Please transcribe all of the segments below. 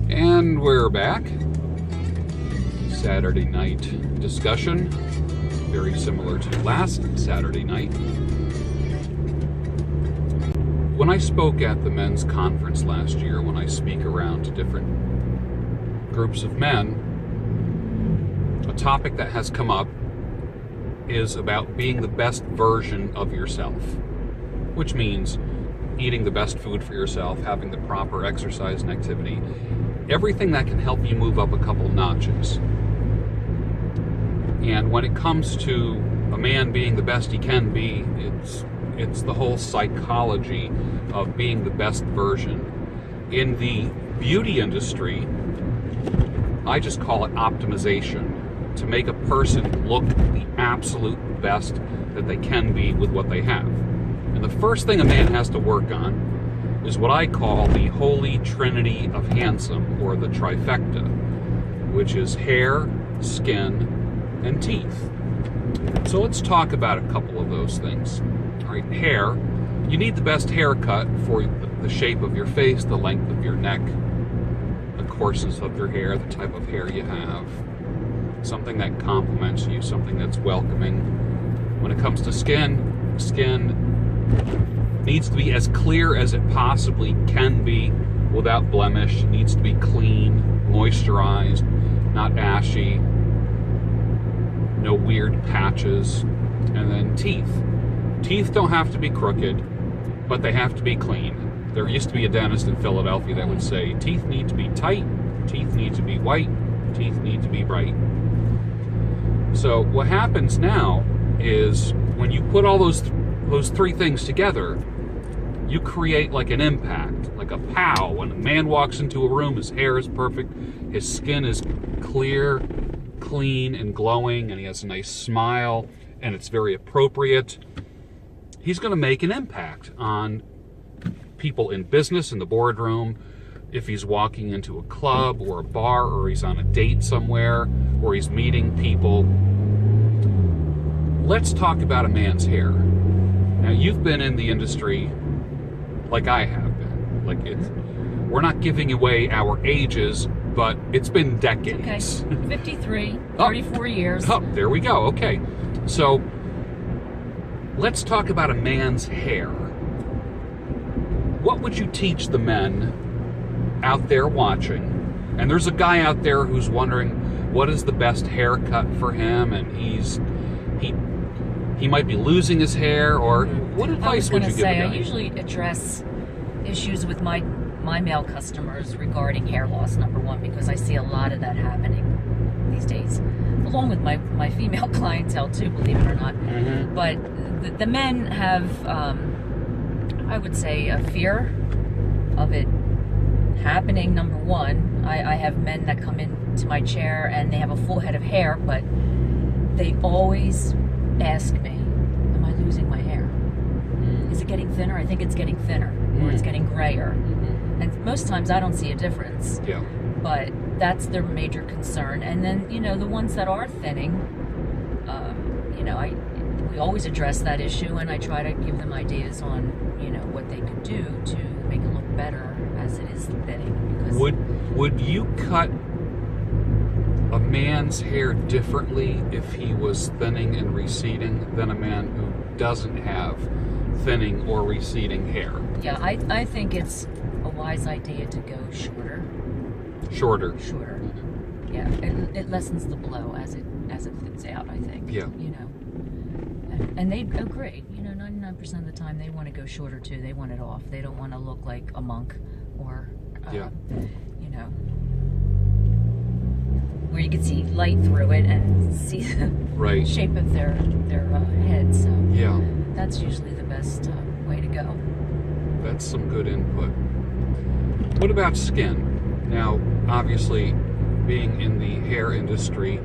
And we're back. Saturday night discussion, very similar to last Saturday night. When I spoke at the men's conference last year, when I speak around to different groups of men, a topic that has come up is about being the best version of yourself, which means eating the best food for yourself, having the proper exercise and activity, everything that can help you move up a couple notches. And when it comes to a man being the best he can be, it's the whole psychology of being the best version. In the beauty industry, I just call it optimization, to make a person look the absolute best that they can be with what they have. And the first thing a man has to work on is what I call the holy trinity of handsome, or the trifecta, which is hair, skin, and teeth. So let's talk about a couple of those things. All right, hair. You need the best haircut for the shape of your face, the length of your neck, the coarseness of your hair, the type of hair you have. Something that complements you, something that's welcoming. When it comes to skin needs to be as clear as it possibly can be without blemish. It needs to be clean, moisturized, not ashy, no weird patches. And then teeth. Teeth don't have to be crooked, but they have to be clean. There used to be a dentist in Philadelphia that would say, teeth need to be tight, teeth need to be white, teeth need to be bright. So what happens now is when you put all those three things together, you create like an impact, like a pow. When a man walks into a room, his hair is perfect, his skin is clear, clean, and glowing, and he has a nice smile, and it's very appropriate. He's going to make an impact on people in business, in the boardroom, if he's walking into a club or a bar, or he's on a date somewhere, or he's meeting people. Let's talk about a man's hair. Now, you've been in the industry like I have been. Like, we're not giving away our ages, but it's been decades. Okay, 53, 34 years. Oh, there we go. Okay. So, let's talk about a man's hair. What would you teach the men out there watching? And there's a guy out there who's wondering what is the best haircut for him, and he might be losing his hair, or what advice would you give a guy? I usually address issues with my male customers regarding hair loss, number one, because I see a lot of that happening these days, along with my female clientele too, believe it or not. Mm-hmm. But the men have, I would say, a fear of it happening, number one. I have men that come into my chair and they have a full head of hair, but they always ask me, am I losing my hair? Is it getting thinner? I think it's getting thinner, or it's getting grayer. And most times I don't see a difference. Yeah. But that's their major concern. And then, the ones that are thinning, we always address that issue, and I try to give them ideas on, what they could do to make it look better as it is thinning. Because would you cut a man's hair differently if he was thinning and receding than a man who doesn't have thinning or receding hair? Yeah, I think it's a wise idea to go shorter. Shorter. Mm-hmm. Yeah, it lessens the blow as it thins out, I think. Yeah. And they agree. 99% of the time they want to go shorter too. They want it off. They don't want to look like a monk, or where you can see light through it and see the shape of their head. So yeah, that's usually the best way to go. That's some good input. What about skin? Now, obviously, being in the hair industry,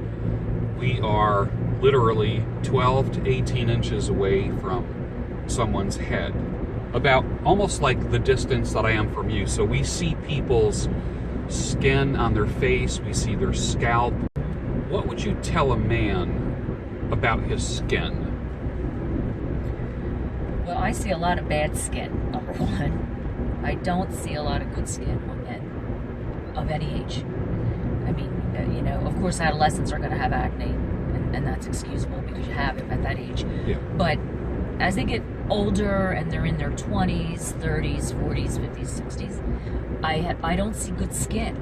we are literally 12 to 18 inches away from someone's head. About almost like the distance that I am from you. So we see people's skin on their face, we see their scalp. What would you tell a man about his skin? Well, I see a lot of bad skin, number one. I don't see a lot of good skin on men. of any age. I mean, you know, of course, adolescents are going to have acne, and that's excusable because you have it at that age. Yeah. But as they get older and they're in their 20s, 30s, 40s, 50s, 60s, I don't see good skin.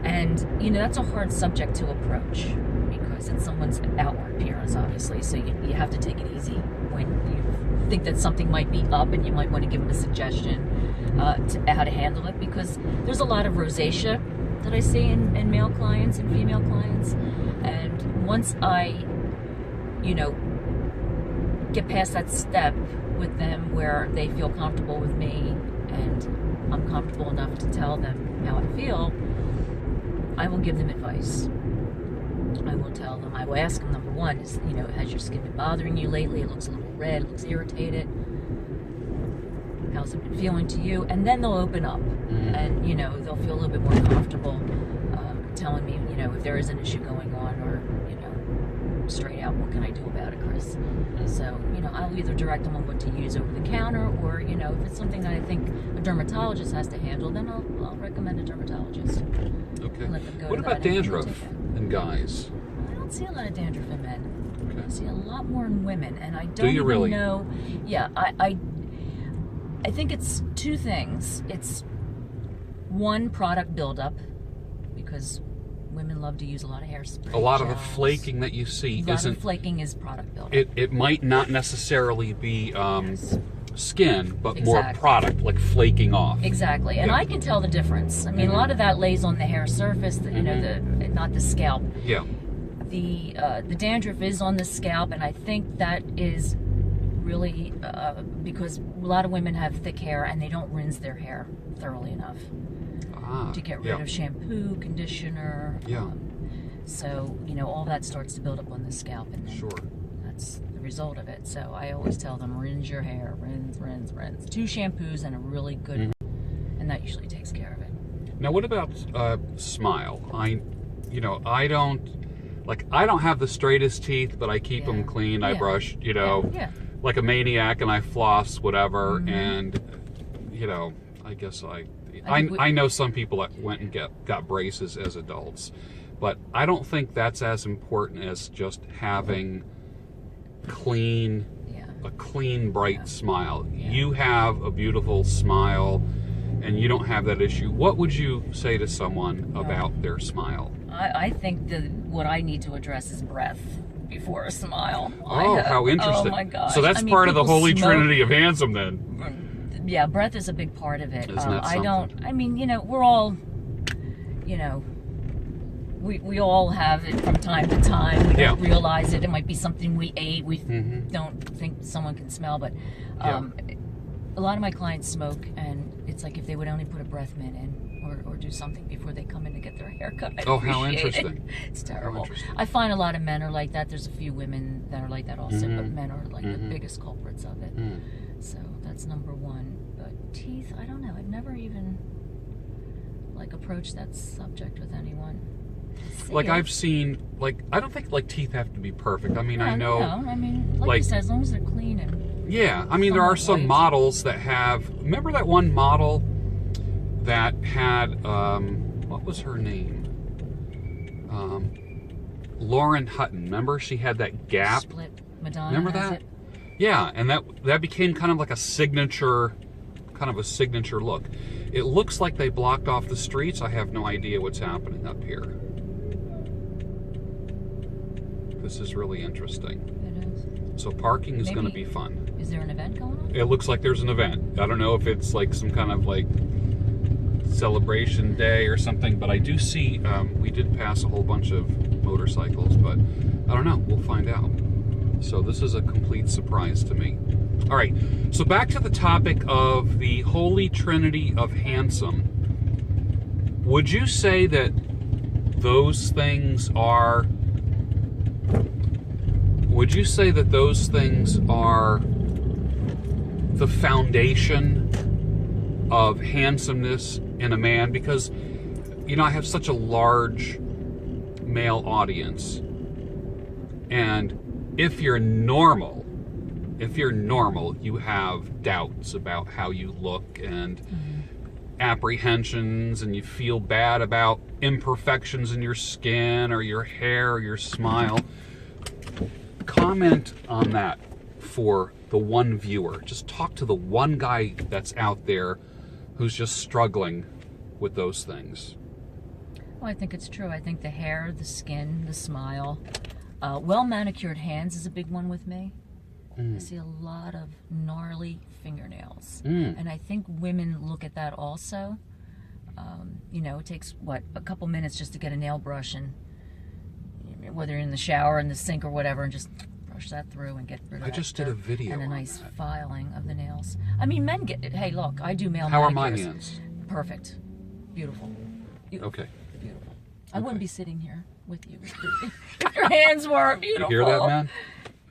And, you know, that's a hard subject to approach because it's someone's outward appearance, obviously. So you have to take it easy when you think that something might be up, and you might want to give them a suggestion to how to handle it, because there's a lot of rosacea that I see in male clients and female clients. And once I, you know, get past that step with them where they feel comfortable with me and I'm comfortable enough to tell them how I feel, I will give them advice. I will tell them, I will ask them, number one, is, you know, has your skin been bothering you lately? It looks a little red, it looks irritated. How's it been feeling to you? And then they'll open up, and, you know, they'll feel a little bit more comfortable telling me, you know, if there is an issue going on, or, you know, straight out, what can I do about it, Chris? So, you know, I'll either direct them on what to use over the counter, or, you know, if it's something that I think a dermatologist has to handle, then I'll recommend a dermatologist. Okay. Let them go What to about that and dandruff in guys? I don't see a lot of dandruff in men. Okay. I see a lot more in women, and I don't Do you even really? know. Yeah, I think it's two things. It's one, product buildup, because women love to use a lot of hairspray. A lot of the gels. flaking that you see A lot isn't. of flaking is product buildup. It might not necessarily be Yes. skin, but more Exactly. product, like flaking off. Exactly, and Yeah. I can tell the difference. I mean, a lot of that lays on the hair surface, you know, not the scalp. Yeah. The dandruff is on the scalp, and I think that is really because a lot of women have thick hair and they don't rinse their hair thoroughly enough to get rid of shampoo, conditioner. Yeah. So, you know, all that starts to build up on the scalp, and then Sure. that's the result of it. So I always tell them, rinse your hair, rinse. 2 shampoos and a really good, and that usually takes care of it. Now, what about smile? I don't have the straightest teeth, but I keep them clean. I brush, you know, like a maniac, and I floss, whatever. And, you know, I guess I know some people that went and got braces as adults, but I don't think that's as important as just having a clean, bright smile. You have a beautiful smile, and you don't have that issue. What would you say to someone about their smile? I think that what I need to address is breath before a smile. Oh, how interesting. Oh my gosh. So that's part of the holy trinity of handsome then. Yeah, breath is a big part of it. Isn't that something? I mean, you know, we're all, you know, we all have it from time to time. We don't realize it. It might be something we ate. We don't think someone can smell, but a lot of my clients smoke, and it's like if they would only put a breath mint in or do something before they come in to get their hair cut. Oh, how interesting. It's terrible. I find a lot of men are like that. There's a few women that are like that also, but men are like the biggest culprits of it. So that's number one. But teeth, I don't know. I've never even like approached that subject with anyone. Like I've seen, like I don't think like teeth have to be perfect. I mean, I know. I mean, like you said, as long as they're clean and. Yeah, I mean, there are some models that have. Remember that one model that had what was her name? Lauren Hutton. Remember, she had that gap. Split Madonna. Remember that? Yeah, and that became kind of like a signature look. It looks like they blocked off the streets. I have no idea what's happening up here. This is really interesting. It is. So parking is going to be fun. Is there an event going on? It looks like there's an event. I don't know if it's like some kind of like celebration day or something, but I do see, we did pass a whole bunch of motorcycles, but I don't know. We'll find out. So this is a complete surprise to me. All right, so back to the topic of the holy trinity of handsome. Would you say that those things are the foundation of handsomeness in a man? Because, you know, I have such a large male audience, and if you're normal, you have doubts about how you look, and apprehensions and you feel bad about imperfections in your skin or your hair or your smile, comment on that for the one viewer. Just talk to the one guy that's out there who's just struggling with those things. Well, I think it's true. I think the hair, the skin, the smile, well manicured hands is a big one with me. I see a lot of gnarly fingernails. And I think women look at that also. You know, it takes, what, a couple minutes just to get a nail brush, and whether you're in the shower, in the sink, or whatever, and just brush that through and get rid of I just did a video and a nice that. Filing of the nails. I mean, men get it. Hey, look, I do male How are manicures. my hands? Perfect. Beautiful. Okay. Beautiful. I wouldn't be sitting here with you if your hands weren't beautiful. You hear that, man?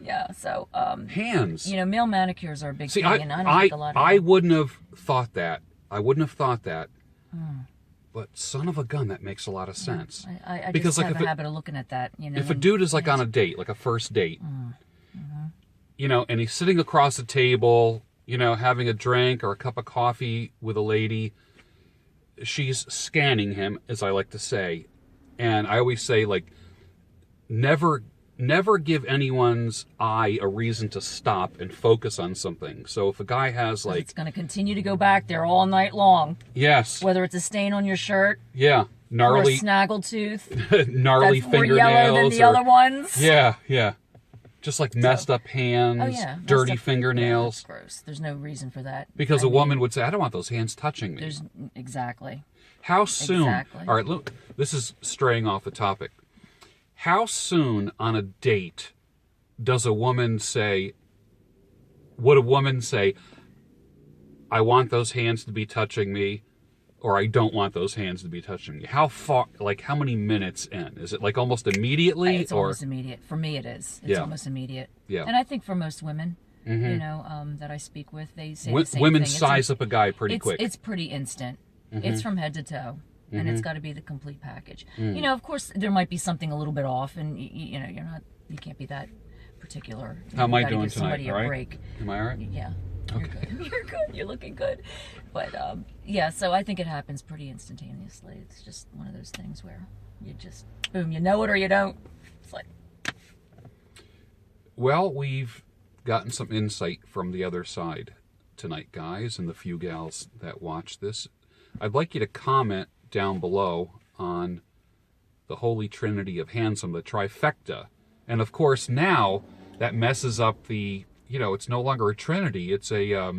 Yeah, so hands. You know, male manicures are a big See, thing, and I don't think a lot of I wouldn't have thought that. I wouldn't have thought that. But son of a gun, that makes a lot of sense. I because just like have a habit of looking at that. You know, if a dude is like on a date, like a first date, you know, and he's sitting across the table, you know, having a drink or a cup of coffee with a lady, she's scanning him, as I like to say. And I always say, like, never give anyone's eye a reason to stop and focus on something. So if a guy has, like... It's going to continue to go back there all night long. Yes. Whether it's a stain on your shirt. Yeah. Gnarly... Or a snaggletooth. gnarly that's more fingernails. yellow than the other ones. Yeah, yeah. Just like messed up hands, oh, yeah. dirty fingernails. Yeah, that's gross. There's no reason for that. Because a woman would say, I don't want those hands touching me. Exactly. How soon... Exactly. All right, look, this is straying off the topic. How soon on a date does a woman say, would a woman say, I want those hands to be touching me, or I don't want those hands to be touching me? How far, like how many minutes in? Is it like almost immediately? It's almost immediate. For me it is. It's almost immediate. Yeah. And I think for most women, you know, that I speak with, they say the same women thing. size up a guy pretty quick. It's pretty instant. It's from head to toe. And it's got to be the complete package. You know, of course, there might be something a little bit off, and you know, you can't be that particular. How am I doing give somebody tonight? a All right? break. Am I all right? Yeah. Okay. You're good. You're looking good. But yeah, so I think it happens pretty instantaneously. It's just one of those things where you just boom, you know it or you don't. It's like. Well, we've gotten some insight from the other side tonight, guys, and the few gals that watch this. I'd like you to comment down below on the Holy Trinity of Handsome, the trifecta. And of course now that messes up the, you know, it's no longer a trinity, it's a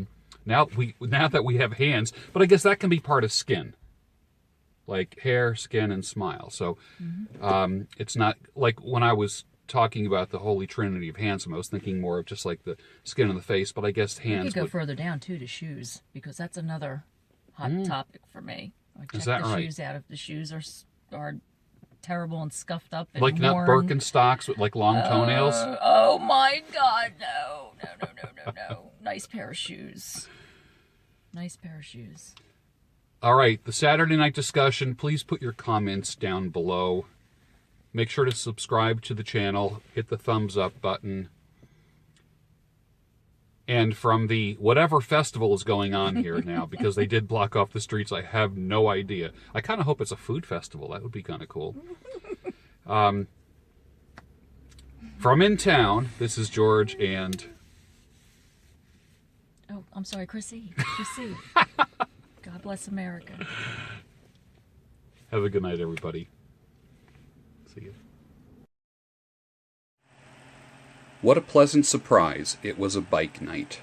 now that we have hands, but I guess that can be part of skin. Like hair, skin, and smile. So it's not like when I was talking about the Holy Trinity of Handsome, I was thinking more of just like the skin and the face, but I guess hands You could go further down too to shoes, because that's another hot topic for me. I check Is that the right? shoes out if the shoes are terrible and scuffed up and like not worn. Birkenstocks with like long toenails. Oh my God, no! Nice pair of shoes. Nice pair of shoes. All right, the Saturday night discussion. Please put your comments down below. Make sure to subscribe to the channel. Hit the thumbs up button. And from the whatever festival is going on here now, because they did block off the streets, I have no idea. I kind of hope it's a food festival. That would be kind of cool. From in town, this is George and... Oh, I'm sorry, Chrissy. Chrissy. God bless America. Have a good night, everybody. See you. What a pleasant surprise. It was a bike night.